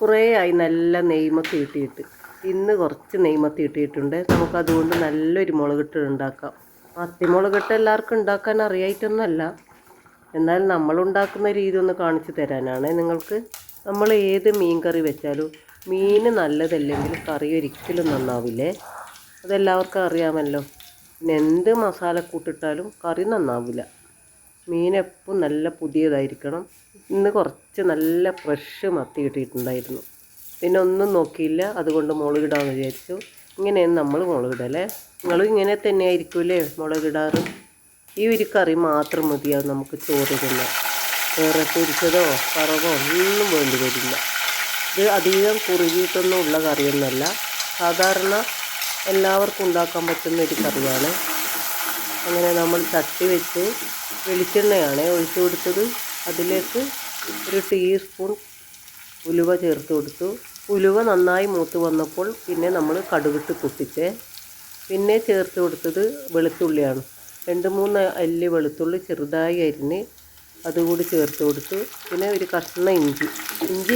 കുറേ ആയി നല്ല നെയ്മത്തി ഇട്ടിട്ട്. ഇന്ന് കുറച്ച് നെയ്മത്തി ഇട്ടിട്ടുണ്ട്. നമുക്കതുകൊണ്ട് നല്ലൊരു മുളകിട്ട് ഉണ്ടാക്കാം. മത്തിമുളകിട്ട് എല്ലാവർക്കും ഉണ്ടാക്കാൻ അറിയായിട്ടൊന്നുമല്ല, എന്നാൽ നമ്മളുണ്ടാക്കുന്ന രീതി ഒന്ന് കാണിച്ചു തരാനാണ് നിങ്ങൾക്ക്. നമ്മൾ ഏത് മീൻ കറി വെച്ചാലും മീൻ നല്ലതല്ലെങ്കിൽ കറി ഒരിക്കലും നന്നാവില്ലേ. അതെല്ലാവർക്കും അറിയാമല്ലോ. പിന്നെ എന്ത് മസാലക്കൂട്ടിട്ടാലും കറി നന്നാവില്ല. മീൻ എപ്പോൾ നല്ല പുതിയതായിരിക്കണം. ഇന്ന് കുറച്ച് നല്ല ഫ്രഷ് മത്തി കിട്ടിയിട്ടുണ്ടായിരുന്നു. പിന്നെ ഒന്നും നോക്കിയില്ല, അതുകൊണ്ട് മുളകിടാമെന്ന് വിചാരിച്ചു. ഇങ്ങനെയാണ് നമ്മൾ മുളകിടല്ലേ. നിങ്ങളും ഇങ്ങനെ തന്നെ ആയിരിക്കുമല്ലേ മുളകിടാറ്. ഈ ഒരു കറി മാത്രം മതിയാവും നമുക്ക് ചോറ് തിന്നാൻ. വേറെ പൊരിച്ചതോ കറവോ ഒന്നും വേണ്ടി വരില്ല. ഇത് അധികം കുറുകിയിട്ടൊന്നും ഉള്ള കറിയൊന്നുമല്ല. സാധാരണ എല്ലാവർക്കും ഉണ്ടാക്കാൻ പറ്റുന്ന ഒരു കറിയാണ്. അങ്ങനെ നമ്മൾ ചട്ടി വെച്ച് വെളിച്ചെണ്ണയാണ് ഒഴിച്ചു കൊടുത്തത്. അതിലേക്ക് ഒരു ടീസ്പൂൺ ഉലുവ ചേർത്ത് കൊടുത്തു. ഉലുവ നന്നായി മൂത്ത് വന്നപ്പോൾ പിന്നെ നമ്മൾ കടുകിട്ട് പൊട്ടിച്ച് പിന്നെ ചേർത്ത് കൊടുത്തത് വെളുത്തുള്ളിയാണ്. 2-3 അല്ലി വെളുത്തുള്ളി ചെറുതായി അരിഞ്ഞ് അതുകൂടി ചേർത്ത് കൊടുത്തു. പിന്നെ ഒരു കഷ്ണം ഇഞ്ചി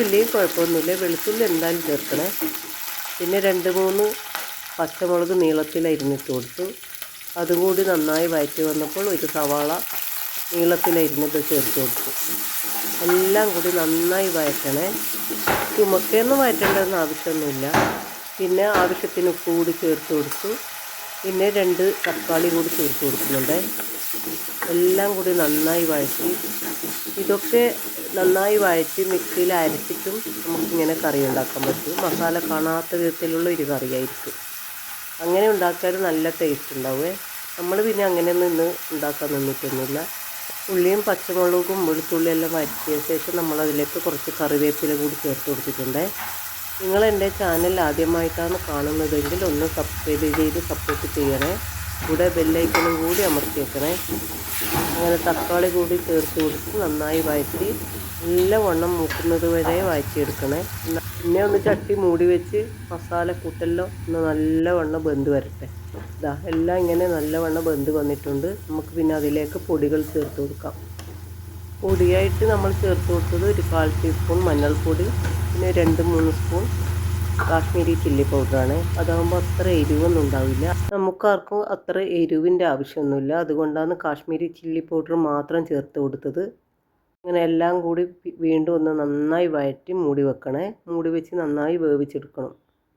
ഇല്ലെങ്കിൽ കുഴപ്പമൊന്നുമില്ല, വെളുത്തുള്ളി എന്തായാലും ചേർക്കണേ. പിന്നെ 2-3 പച്ചമുളക് നീളത്തിൽ അരിഞ്ഞിട്ട് കൊടുത്തു. അതുകൂടി നന്നായി വഴറ്റി വന്നപ്പോൾ ഒരു സവാള നീളത്തിൽ അരിഞ്ഞത് ചേർത്ത് കൊടുത്തു. എല്ലാം കൂടി നന്നായി വഴറ്റണേ. ചുമക്കൊന്നും വഴറ്റേണ്ടതെന്ന് ആവശ്യമൊന്നുമില്ല. പിന്നെ ആവശ്യത്തിന് ഉപ്പ് കൂടി ചേർത്ത് കൊടുത്തു. പിന്നെ 2 തക്കാളി കൂടി ചേർത്ത് കൊടുക്കുന്നുണ്ട്. എല്ലാം കൂടി നന്നായി വഴറ്റി. ഇതൊക്കെ നന്നായി വഴറ്റി മിക്സിയിൽ അരച്ചിട്ടും നമുക്കിങ്ങനെ കറി ഉണ്ടാക്കാൻ പറ്റും. മസാല കാണാത്ത വിധത്തിലുള്ള ഒരു കറിയായിരിക്കും. അങ്ങനെ ഉണ്ടാക്കിയാൽ നല്ല ടേസ്റ്റ് ഉണ്ടാവുമേ. നമ്മൾ പിന്നെ അങ്ങനെയൊന്നും ഇന്ന് ഉണ്ടാക്കാൻ നിന്നിട്ടൊന്നുമില്ല. ഉള്ളിയും പച്ചമുളകും വെളുത്തുള്ളി എല്ലാം വഴറ്റിയ ശേഷം നമ്മളതിലേക്ക് കുറച്ച് കറിവേപ്പില കൂടി ചേർത്ത് കൊടുത്തിട്ടുണ്ട്. നിങ്ങൾ എൻ്റെ ചാനൽ ആദ്യമായിട്ടാണ് കാണുന്നതെങ്കിൽ ഒന്ന് സബ്സ്ക്രൈബ് ചെയ്ത് സപ്പോർട്ട് ചെയ്യണേ. കൂടെ ബെല്ലൈക്കണും കൂടി അമർത്തി വെക്കണേ. അങ്ങനെ തക്കാളി കൂടി ചേർത്ത് കൊടുത്ത് നന്നായി വഴറ്റി നല്ലവണ്ണം മൂക്കുന്നത് വരെ വഴറ്റിയെടുക്കണേ. പിന്നെ ഒന്ന് ചട്ടി മൂടി വെച്ച് മസാല കൂട്ടെല്ലാം ഒന്ന് നല്ലവണ്ണം വെന്ത് വരട്ടെ. ഇതാ എല്ലാം ഇങ്ങനെ നല്ലവണ്ണം വെന്ത് വന്നിട്ടുണ്ട്. നമുക്ക് പിന്നെ അതിലേക്ക് പൊടികൾ ചേർത്ത് കൊടുക്കാം. പൊടിയായിട്ട് നമ്മൾ ചേർത്ത് കൊടുത്തത് ഒരു 1/4 ടീസ്പൂൺ മഞ്ഞൾപ്പൊടി, പിന്നെ 2-3 സ്പൂൺ കാശ്മീരി ചില്ലി പൗഡറാണ്. അതാകുമ്പോൾ അത്ര എരിവൊന്നും ഉണ്ടാവില്ല. നമുക്കാർക്കും അത്ര എരിവിൻ്റെ ആവശ്യമൊന്നുമില്ല. അതുകൊണ്ടാണ് കാശ്മീരി ചില്ലി പൗഡർ മാത്രം ചേർത്ത് കൊടുത്തത്. അങ്ങനെ എല്ലാം കൂടി വീണ്ടും ഒന്ന് നന്നായി വഴറ്റി മൂടി വെക്കണേ. മൂടി വെച്ച് നന്നായി വേവിച്ചെടുക്കണം.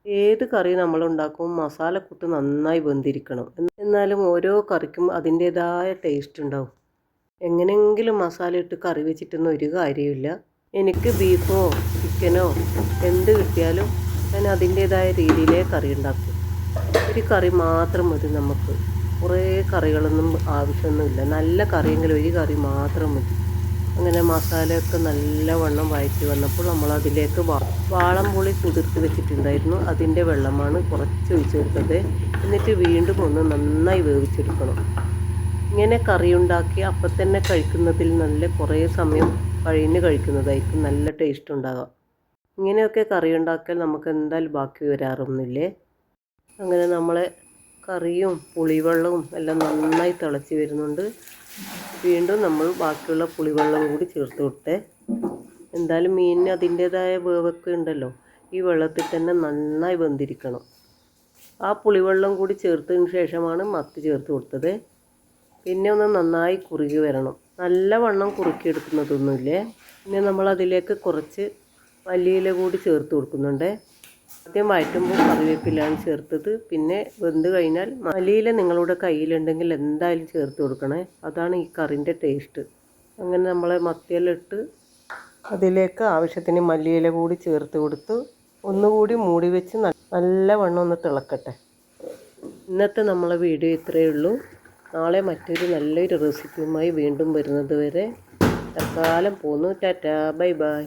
ഏത് കറി നമ്മളുണ്ടാക്കുമ്പോൾ മസാലക്കൂട്ട് നന്നായി വെന്തിരിക്കണം. എന്നാലും ഓരോ കറിക്കും അതിൻ്റേതായ ടേസ്റ്റ് ഉണ്ടാവും. എങ്ങനെയെങ്കിലും മസാല ഇട്ട് കറി വെച്ചിട്ടൊന്നും ഒരു കാര്യമില്ല. എനിക്ക് ബീഫോ ചിക്കനോ എന്ത് കിട്ടിയാലും ഞാൻ അതിൻ്റേതായ രീതിയിലേ കറി ഉണ്ടാക്കും. ഒരു കറി മാത്രം മതി നമുക്ക്. കുറേ കറികളൊന്നും ആവശ്യമൊന്നുമില്ല. നല്ല കറിയെങ്കിലും ഒരു കറി മാത്രം മതി. അങ്ങനെ മസാലയൊക്കെ നല്ലവണ്ണം വഴറ്റി വന്നപ്പോൾ നമ്മൾ അതിലേക്ക് വാളംപുളി കുതിർത്ത് വെച്ചിട്ടുണ്ടായിരുന്നു. അതിൻ്റെ വെള്ളമാണ് കുറച്ച് ഒഴിച്ച് കൊടുത്തത്. എന്നിട്ട് വീണ്ടും ഒന്ന് നന്നായി വേവിച്ചെടുക്കണം. ഇങ്ങനെ കറി ഉണ്ടാക്കി അപ്പം തന്നെ കഴിക്കുന്നതിൽ നല്ല കുറേ സമയം കഴിഞ്ഞ് കഴിക്കുന്നതായിരിക്കും നല്ല ടേസ്റ്റ് ഉണ്ടാകുക. ഇങ്ങനെയൊക്കെ കറി ഉണ്ടാക്കിയാൽ നമുക്ക് എന്തായാലും ബാക്കി വരാറൊന്നുമില്ലേ. അങ്ങനെ നമ്മളെ കറിയും പുളിവെള്ളവും എല്ലാം നന്നായി തിളച്ച് വരുന്നുണ്ട്. വീണ്ടും നമ്മൾ ബാക്കിയുള്ള പുളിവെള്ളം കൂടി ചേർത്ത് കൊടുത്തേ. എന്തായാലും മീനിന് അതിൻ്റേതായ വേവൊക്കെ ഉണ്ടല്ലോ. ഈ വെള്ളത്തിൽ തന്നെ നന്നായി വെന്തിരിക്കണം. ആ പുളിവെള്ളം കൂടി ചേർത്തതിന് ശേഷമാണ് മത്തി ചേർത്ത് കൊടുത്തത്. പിന്നെ ഒന്ന് നന്നായി കുറുകി വരണം. നല്ലവണ്ണം കുറുക്കിയെടുക്കുന്നതൊന്നുമില്ലേ. പിന്നെ നമ്മളതിലേക്ക് കുറച്ച് മല്ലിയില കൂടി ചേർത്ത് കൊടുക്കുന്നുണ്ട്. ആദ്യം വഴറ്റുമ്പോൾ കറിവേപ്പിലാണ് ചേർത്തത്. പിന്നെ വെന്ത് കഴിഞ്ഞാൽ മല്ലിയില നിങ്ങളുടെ കയ്യിലുണ്ടെങ്കിൽ എന്തായാലും ചേർത്ത് കൊടുക്കണേ. അതാണ് ഈ കറിൻ്റെ ടേസ്റ്റ്. അങ്ങനെ നമ്മളെ മത്തിയെല്ലാം ഇട്ട് അതിലേക്ക് ആവശ്യത്തിന് മല്ലിയില കൂടി ചേർത്ത് കൊടുത്ത് ഒന്നുകൂടി മൂടി വെച്ച് നല്ലവണ്ണം ഒന്ന് തിളക്കട്ടെ. ഇന്നത്തെ നമ്മളെ വീഡിയോ ഇത്രയേ ഉള്ളൂ. നാളെ മറ്റൊരു നല്ലൊരു റെസിപ്പിയുമായി വീണ്ടും വരുന്നത് വരെ തൽക്കാലം പോന്നു. Tata, bye bye.